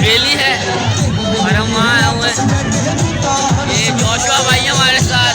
Rally है और हम वहाँ आए हुए हैं। ये जोशुआ भाई हमारे साथ,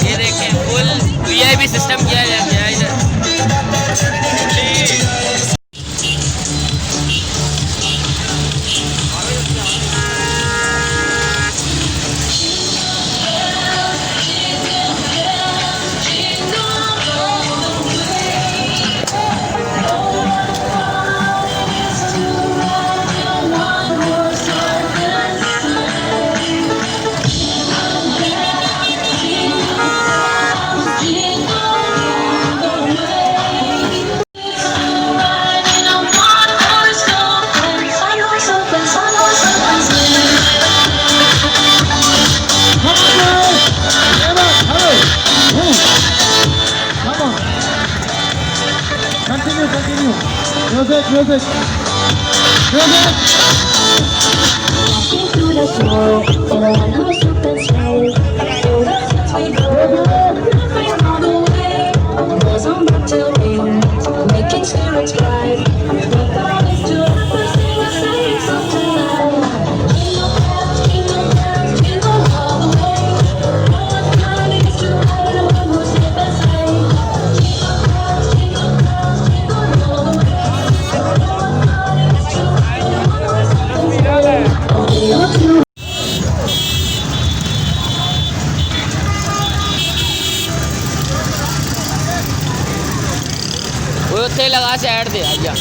ये देखें फुल वीआईपी सिस्टम किया गया है इधर। Continue. Music. Walking through the snow in a one-horse open sleigh. Through the fields we go, laughing all the way. Bells on bobtail making spirits bright. We promise to have a sing song tonight. Jingle bells, jingle all the way. Oh, what fun it is to ride in a one-horse open sleigh. Jingle bells, jingle all the way. Oh, what fun it is to ride in a one-horse open sleigh. वो उत्थे लगा side दे आइया।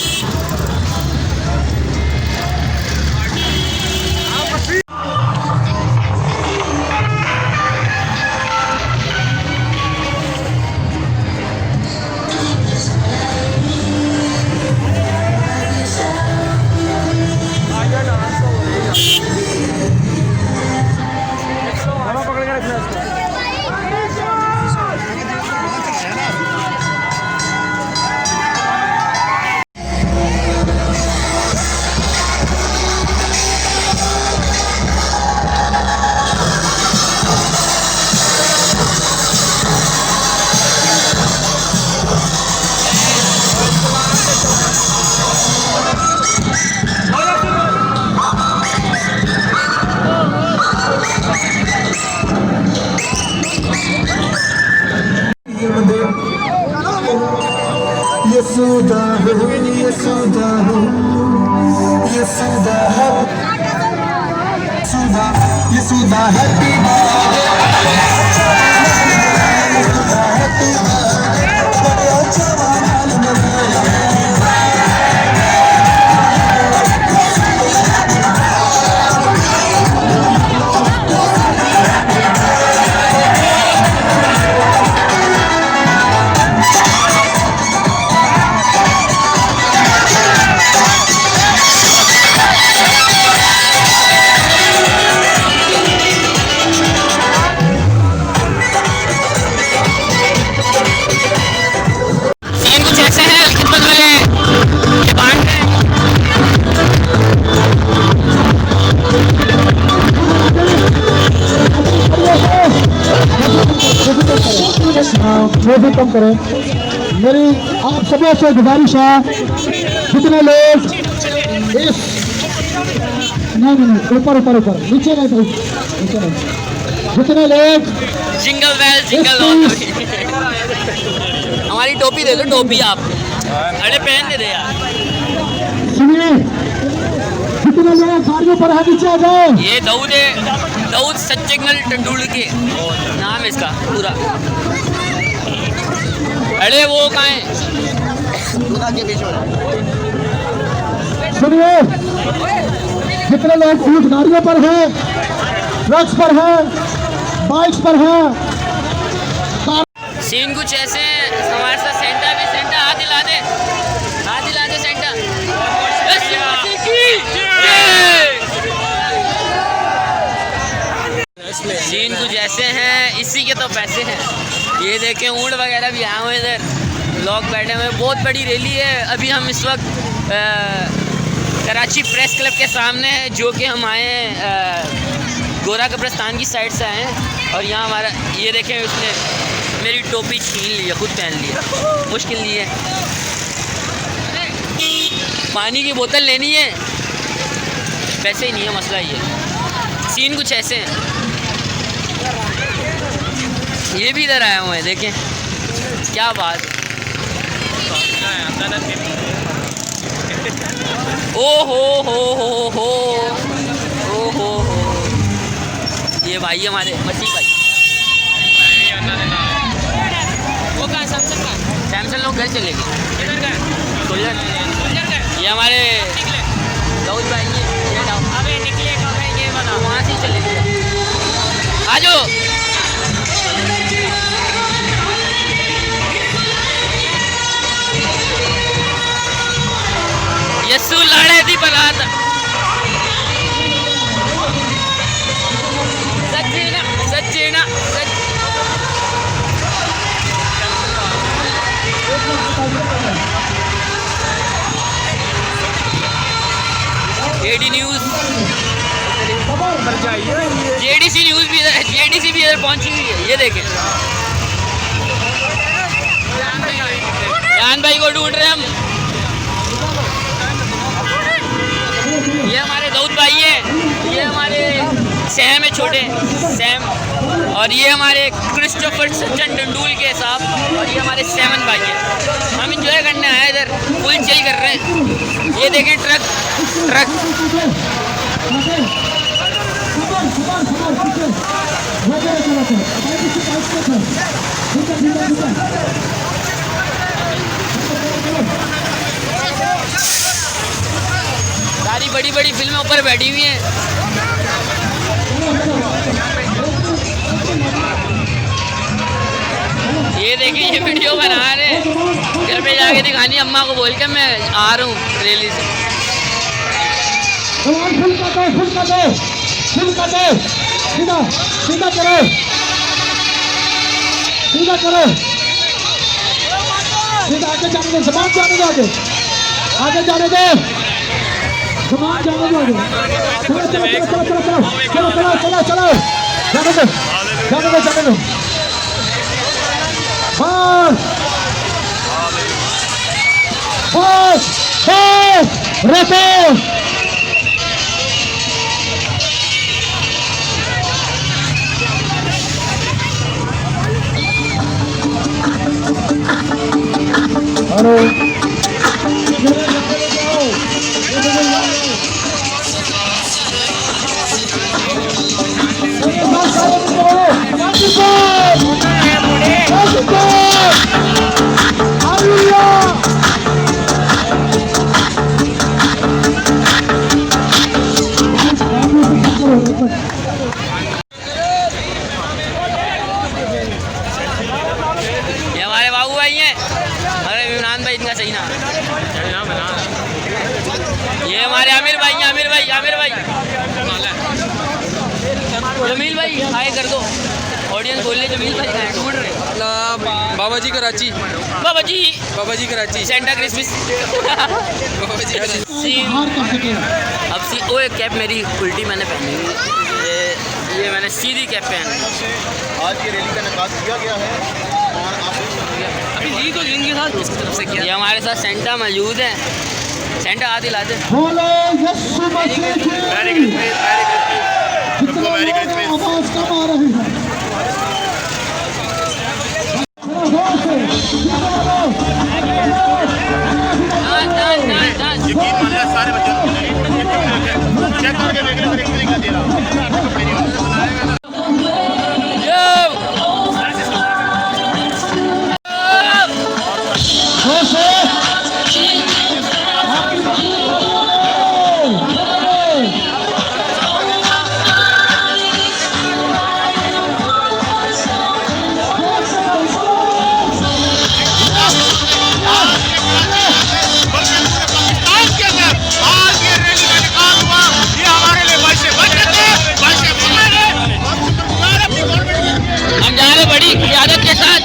Yesuda happy scene कुछ ऐसे है, खिदमत वाले ये बांट रहे हैं। वो भी कम करें। मेरी आप सभी से गुजारिश है, जितने लोग इस नहीं ऊपर नीचे नहीं जितने लोग जिंगल बेल जिंगल हमारी टोपी दे दो, टोपी आप अरे पहन दे यार। सुनिए, जितने लोग गाड़ियों पर है नीचे आ जाए। ये दाऊद सचिंगल टंडुलकर नाम है इसका पूरा। अरे वो कहाँ है? सुनिए, जितने लोग ऊँट गाड़ियों पर हैं, ट्रक्स पर हैं, बाइक्स पर हैं। सीन कुछ ऐसे हैं, हमारे साथ सेंटा भी। सेंटा हाथ हिला दे सेंटा। सीन कुछ ऐसे हैं, इसी के तो पैसे हैं। ये देखें ऊँट वगैरह भी आए हुए इधर, लोग बैठे हुए। बहुत बड़ी रैली है। अभी हम इस वक्त कराची प्रेस क्लब के सामने है, जो कि हम आए हैं गोरा कब्रिस्तान की साइड से आए हैं। और यहाँ हमारा ये देखें, उसने मेरी टोपी छीन ली है, खुद पहन ली है। मुश्किल नहीं है। पानी की बोतल लेनी है, पैसे ही नहीं है, मसला ये है। सीन कुछ ऐसे हैं। ये भी इधर आया हुआ है, देखें क्या बात। ओ हो ओ हो। ये भाई हमारे मसीह भाई, वो कहाँ सैमसंग का? सैमसंग लोग घर चले गए। किधर का? सोल्जर। ये हमारे दाऊद भाई ये जाओ। अबे निकले कब है ये बना? वहाँ से ही चले गए। आ जाओ। यस्सू लाड़े थी बरात। सच्ची ना सच। एडी न्यूज़, जेडीसी न्यूज़ भी इधर, जेडीसी भी इधर पहुंची हुई है। ये देखें जान भाई को ढूंढ रहे हैं हम। ये हमारे दाऊद भाई है, ये हमारे सैम है छोटे सैम, और ये हमारे क्रिस्टोफर सचिन तेंदुल के साहब, और ये हमारे सेवन भाई है। हम इंजॉय करने आए इधर, फुल चिल कर रहे हैं। ये देखें ट्रक सारी बड़ी बड़ी फिल्में ऊपर बैठी हुई हैं। ये देखिए ये वीडियो बना रहे, घर पे जाके दिखानी अम्मा को बोल के मैं आ रहा हूँ रैली से। आगे जाने दो, सामान जाने दो। चलो जाने दो। बस हेलो ये हमारे बाबू भाई हैं, अरे इमरान भाई इनका सही नाम। ये हमारे आमिर भाई हैं, आमिर भाई जमील भाई हाय कर दो, ऑडियंस बोल रहे जमील भाई कहाँ ढूंढ रहे। बाबा जी कराची, बाबा जी कराची, सेंटा क्रिसमस। बाबा जी कराची। अब सी ओ एक कैप मेरी उल्टी मैंने पहनी हुई है, ये मैंने सीधी कैप पहनी। आज ये रैली का निकाल किया गया है और आप अभी जी तो जिनके साथ उसकी तरफ से किया। ये हमारे साथ सेंटा मौजूद है, सेंटा आदि लाते। आवाज कम आ रही है। यकीन मानिए सारे बच्चे चेक करके देख रहे हैं क्या दे रहा। हम जा रहे बड़ी क़यादत के साथ।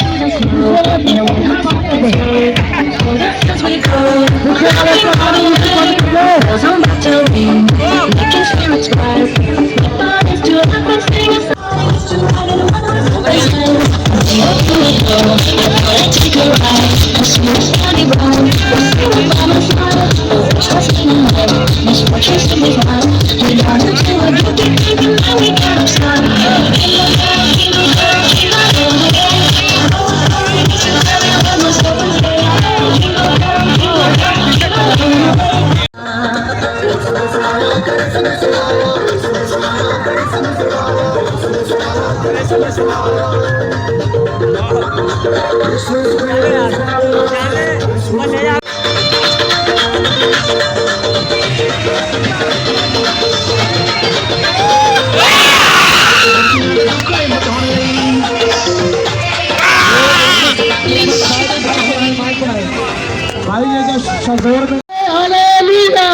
भाई ये जो शजोर में हालेलुया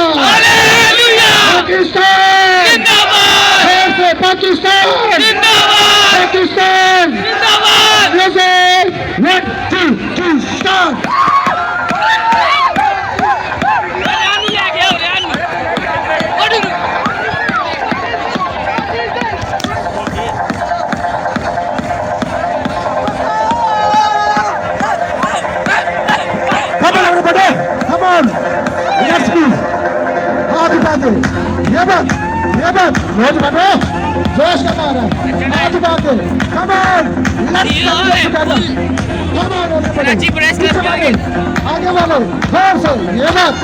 पाकिस्तान फिर से Pakistan Pakistan One, two, start! Come on, everybody! Come on! Let's move! हाथ उठा दे ये बात रोज बनो जोश का मारा हाथ उठा दे Come on! Let's go! Karachi press club के आगे वाले जोर से ये बात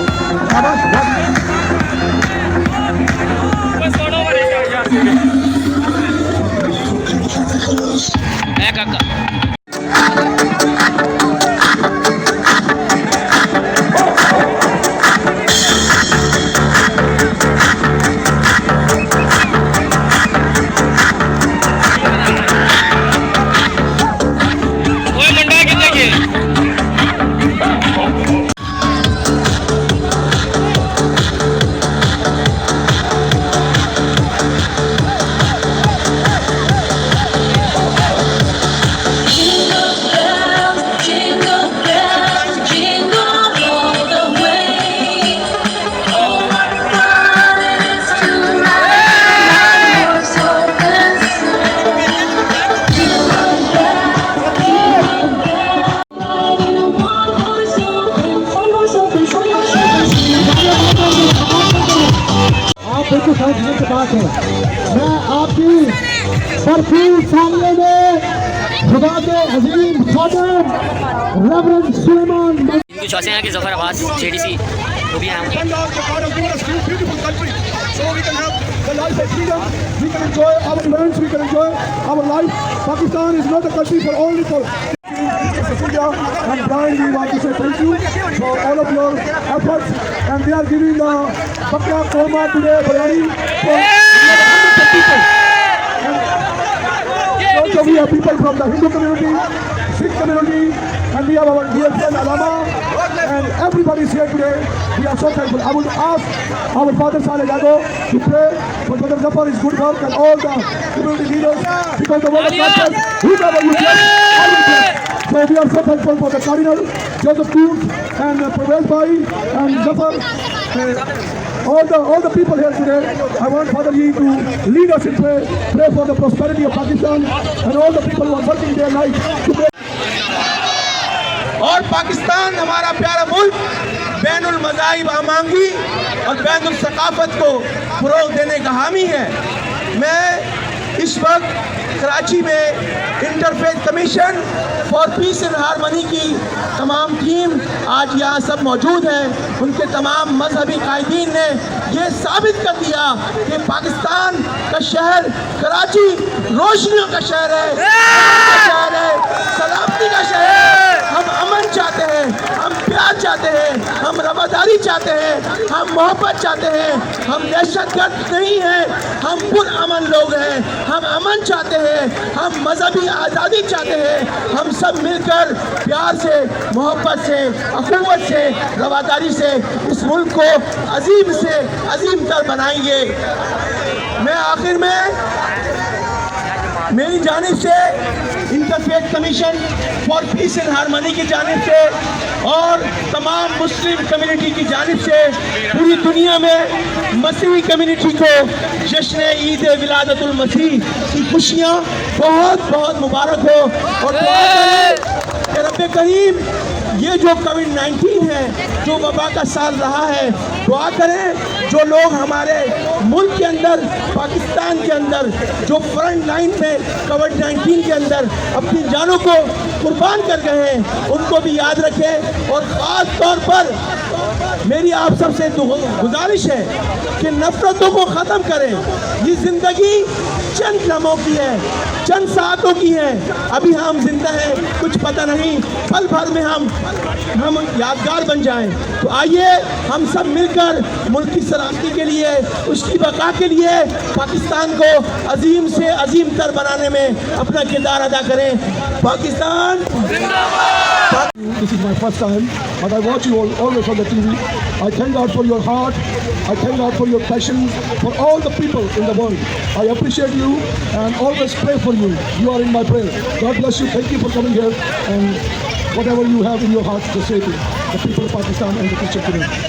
बिल्कुल समझने की बात है मैं आपकी भरपूर सामने में खुदा के अजीम खादिम रेवरेंड सुलेमान इनकी चौसे की जफर आवाज जेडीसी वो भी हैं So we can have the life of freedom, we can enjoy our events, we can enjoy our life. Pakistan is not a country for only for India and Brian, we want to say thank you for all of your efforts, and they are giving the Bakra Korma today, biryani for hundreds of people. And also we have people from the Hindu community, Sikh community, and we have our dear friend Alama, and everybody is here today. We are so thankful. I would ask our father Saleh Jago to pray for Brother Zafar, his good work, and all the community leaders, because the word of God says, whoever you bless, I will bless. So we are so thankful for the Cardinal, Joseph Coons, and Pervez Bhai, and Zafar, all the people here today. I want Father Yi to lead us in prayer, pray for the prosperity of Pakistan, and all the people who are working their life to pray. और पाकिस्तान हमारा प्यारा मुल्क बैनुल मज़ाहिब आमांगी और बैनुल सकाफत को फ़रोग़ देने का हामी है। मैं इस वक्त कराची में interfaith commission for piece and harmony की तमाम टीम आज यहाँ सब मौजूद है। उनके तमाम मजहबी कायदीन ने ये साबित कर दिया कि पाकिस्तान का शहर कराची रोशनियों का शहर है, सलामती का शहर है। हम अमन चाहते हैं, हम प्यार चाहते हैं, हम रवादारी चाहते हैं, हम मोहब्बत चाहते हैं, हम दहशतगर्द नहीं हैं, हम पुरअमन लोग हैं, हम अमन चाहते हैं, हम मजहबी आज़ादी चाहते हैं। हम सब मिलकर प्यार से, मोहब्बत से, अखुवत से, रवादारी से इस मुल्क को अजीम से अजीम तर बनाएंगे। मैं आखिर में मेरी जानिब से interfaith commission for piece and harmony की जानिब से और तमाम मुस्लिम कम्युनिटी की जानिब से पूरी दुनिया में मसीही कम्युनिटी को जश्न ईद विलादतुल मसीह की खुशियाँ बहुत बहुत मुबारक हो। और दुआ करें कि रब्बे करीम ये जो कोविड-19 है, जो वबा का साल रहा है, दुआ करें जो लोग हमारे मुल्क के अंदर, पाकिस्तान के अंदर जो फ्रंट लाइन में कोविड-19 के अंदर अपनी जानों को कुर्बान कर गए हैं, उनको भी याद रखें। और ख़ास तौर पर मेरी आप सबसे गुजारिश है कि नफ़रतों को ख़त्म करें। ये ज़िंदगी चंद लम्हों की है, चंद सातों की है। अभी हम जिंदा हैं, कुछ पता नहीं, पल भर में हम यादगार बन जाएं। तो आइए हम सब मिलकर मुल्क की सलामती के लिए, उसकी बका के लिए पाकिस्तान को अजीम से अजीम तर बनाने में अपना किरदार अदा करें। पाकिस्तान जिंदाबाद। This is my first time, but I watch you all, always on the TV. I thank God for your heart. I thank God for your passion, for all the people in the world. I appreciate you and always pray for you. You are in my prayer. God bless you. Thank you for coming here and whatever you have in your heart to say to the people of Pakistan and the Christian community.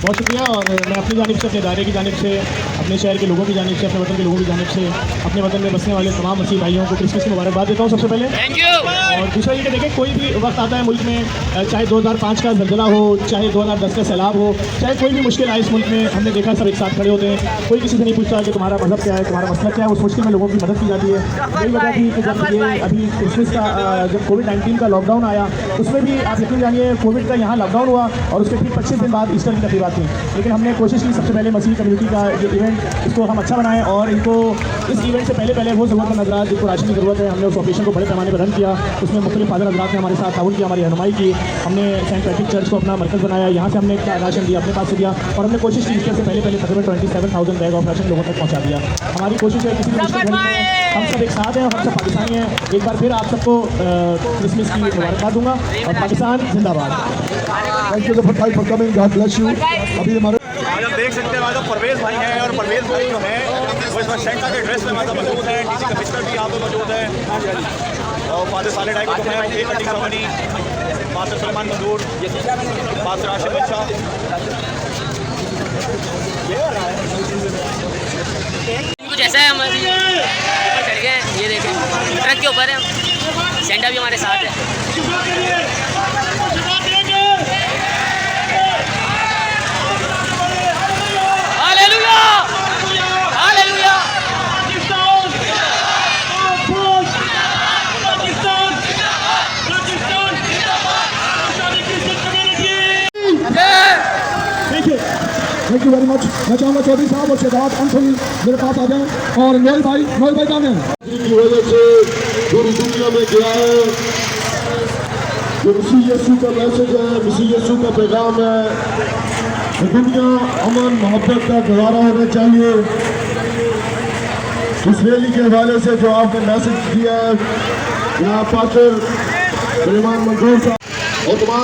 बहुत शुक्रिया। और मैं अपनी जानिब से, अपने दायरे की जानिब से, अपने शहर के लोगों की जानिब से, अपने वतन के लोगों की जानिब से अपने वतन में बसने वाले तमाम मसीह भाइयों को क्रिसमस की मुबारकबाद देता हूँ सबसे पहले। Thank you. और दूसरा ये कि देखें, कोई भी वक्त आता है मुल्क में, चाहे 2005 का ज़लज़ला हो, चाहे 2010 का सैलाब हो, चाहे कोई भी मुश्किल आए इस मुल्क में, हमने देखा सब एक साथ खड़े होते हैं। कोई किसी से नहीं पूछता कि तुम्हारा मज़हब क्या है, तुम्हारा मसला क्या है। उस मुश्किल में लोगों की मदद की जाती है। यही वजह थी कि जब ये अभी क्रिसमस का, जब कोविड-19 का लॉकडाउन आया, उसमें भी आप यकीन जानिए कोविड का यहाँ लॉकडाउन हुआ और उसके ठीक 25 दिन बाद ईस्टर की तकरीबात थी। लेकिन हमने कोशिश की सबसे पहले मसीह कम्युनिटी का ये इवेंट, इसको हम अच्छा बनाएं और इनको इस इवेंट से पहले वो ज़रूरतमंद हज़रात जिनको राशन की ज़रूरत है, हमने उस ऑपरेशन को बड़े पैमाने पर रन किया। उसमें मुख्तलिफ फादर हज़रात ने हमारे साथ ताउन किया, हमारी रहनुमाई की। हमने सेंट पैट्रिक चर्च को अपना मरकज़ बनाया, यहाँ से हमने राशन दिया, अपने पास से दिया और हमने कोशिश की ईस्टर से पहले तकरीबन 27,000 बैग ऑफ राशन लोगों तक पहुँचा दिया। हमारी कोशिश है किसी भी मुश्किल घड़ी में हम सब एक साथ हैं और हम सब पाकिस्तानी हैं। एक बार फिर आप सबको क्रिसमस की मुबारकबाद दूँगा और पाकिस्तान जिंदाबाद। Thank you for coming. God bless you. अभी हमारे आज हम देख सकते हैं हमारे परवेज़ भाई हैं और परवेज़ भाई जो हैं वो इस वक्त शेंका के ड्रेस में हमारे मौजूद हैं। डीसी कमिश्नर भी यहाँ पे मौजूद है और फादर साले डाइको जो है cake cutting ceremony, father Salman मंजूर, फादर आशिफ अच्छा। कुछ ऐसा है, हमारे ऊपर चढ़ गए हैं, ये देखें ट्रक के ऊपर है। सेंटा भी हमारे साथ है। Thank you very much. मैं चाहूँगा चौधरी साहब और शहजाद अंशुल मेरे पास आ जाएं और नोएल भाई कहाँ हैं? की वजह से पूरी दुनिया में गया है जो मसीह यीशु का मैसेज है, मसीह यीशु का पैगाम है। दुनिया अमन मोहब्बत का गवारा होना चाहिए। इस रैली के हवाले से जो आपने मैसेज दिया है यहाँ पाकर सलमान मंजूर साहब और तमाम